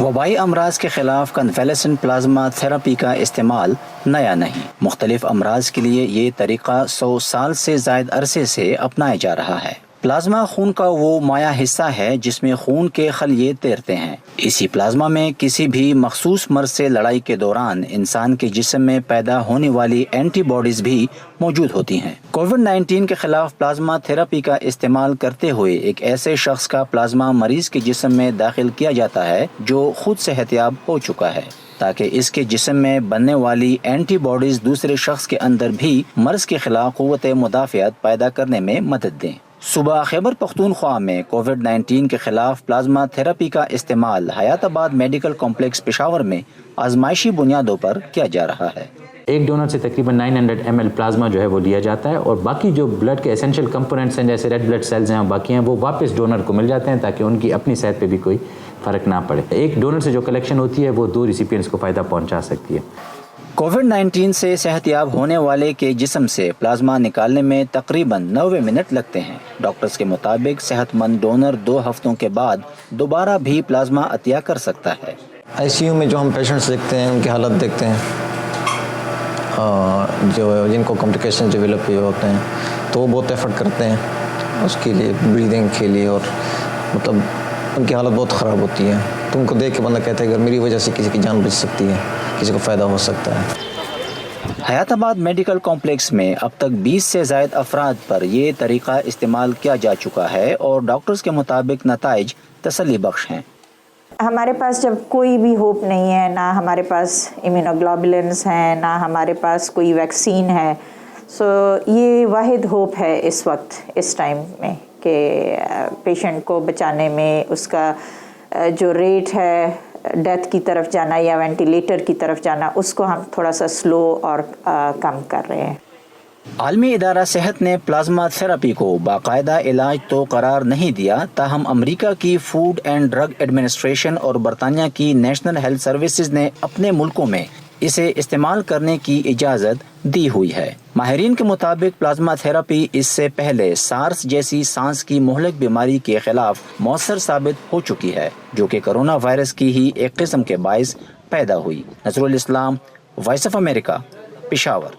وبائی امراض کے خلاف کنویلیسنٹ پلازما تھراپی کا استعمال نیا نہیں. مختلف امراض کے لیے یہ طریقہ 100 سال سے زائد عرصے سے اپنایا جا رہا ہے. پلازما خون کا وہ مائع حصہ ہے جس میں خون کے خلیے تیرتے ہیں. اسی پلازما میں کسی بھی مخصوص مرض سے لڑائی کے دوران انسان کے جسم میں پیدا ہونے والی اینٹی باڈیز بھی موجود ہوتی ہیں. کووڈ-19 کے خلاف پلازما تھراپی کا استعمال کرتے ہوئے ایک ایسے شخص کا پلازما مریض کے جسم میں داخل کیا جاتا ہے جو خود صحت یاب ہو چکا ہے، تاکہ اس کے جسم میں بننے والی اینٹی باڈیز دوسرے شخص کے اندر بھی مرض کے خلاف قوت مدافعت پیدا کرنے میں مدد دیں. صوبہ خیبر پختونخوا میں کووڈ-19 کے خلاف پلازما تھراپی کا استعمال حیات آباد میڈیکل کمپلیکس پشاور میں آزمائشی بنیادوں پر کیا جا رہا ہے. ایک ڈونر سے تقریباً 900 ml پلازما جو ہے وہ لیا جاتا ہے، اور باقی جو بلڈ کے ایسینشیل کمپوننٹس ہیں جیسے ریڈ بلڈ سیلز ہیں اور باقی ہیں وہ واپس ڈونر کو مل جاتے ہیں تاکہ ان کی اپنی صحت پہ بھی کوئی فرق نہ پڑے. ایک ڈونر سے جو کلیکشن ہوتی ہے وہ 2 ریسیپینٹس کو فائدہ پہنچا سکتی ہے. کووڈ-19 سے صحت یاب ہونے والے کے جسم سے پلازما نکالنے میں تقریباً 90 منٹ لگتے ہیں. ڈاکٹرز کے مطابق صحت مند ڈونر 2 ہفتوں کے بعد دوبارہ بھی پلازما عطیہ کر سکتا ہے. ICU میں جو ہم پیشنٹس دیکھتے ہیں ان کی حالت دیکھتے ہیں، جو جن کو کمپلیکیشن ڈیولپ ہوئے ہوتے ہیں تو وہ بہت ایفرٹ کرتے ہیں اس کے لیے، بریدنگ کے لیے، اور مطلب ان کی حالت بہت خراب ہوتی ہے. تو ان کو دیکھ کے بندہ کہتا ہے کہ میری وجہ سے کسی کی جان بچ سکتی ہے، کسی کو فائدہ ہو سکتا ہے. حیات آباد میڈیکل کمپلیکس میں اب تک 20 سے زائد افراد پر یہ طریقہ استعمال کیا جا چکا ہے اور ڈاکٹرز کے مطابق نتائج تسلی بخش ہیں. ہمارے پاس جب کوئی بھی ہوپ نہیں ہے، نہ ہمارے پاس امیونوگلوبولنس ہیں، نہ ہمارے پاس کوئی ویکسین ہے، سو یہ واحد ہوپ ہے اس وقت، اس ٹائم میں، کہ پیشنٹ کو بچانے میں اس کا جو ریٹ ہے ڈیتھ کی طرف جانا یا وینٹیلیٹر کی طرف جانا، اس کو ہم تھوڑا سا سلو اور کم کر رہے ہیں. عالمی ادارہ صحت نے پلازما تھراپی کو باقاعدہ علاج تو قرار نہیں دیا، تاہم امریکہ کی فوڈ اینڈ ڈرگ ایڈمنسٹریشن اور برطانیہ کی نیشنل ہیلتھ سروسز نے اپنے ملکوں میں اسے استعمال کرنے کی اجازت دی ہوئی ہے. ماہرین کے مطابق پلازما تھراپی اس سے پہلے سارس جیسی سانس کی مہلک بیماری کے خلاف مؤثر ثابت ہو چکی ہے، جو کہ کرونا وائرس کی ہی ایک قسم کے باعث پیدا ہوئی. نظر الاسلام، وائس آف امریکہ، پشاور.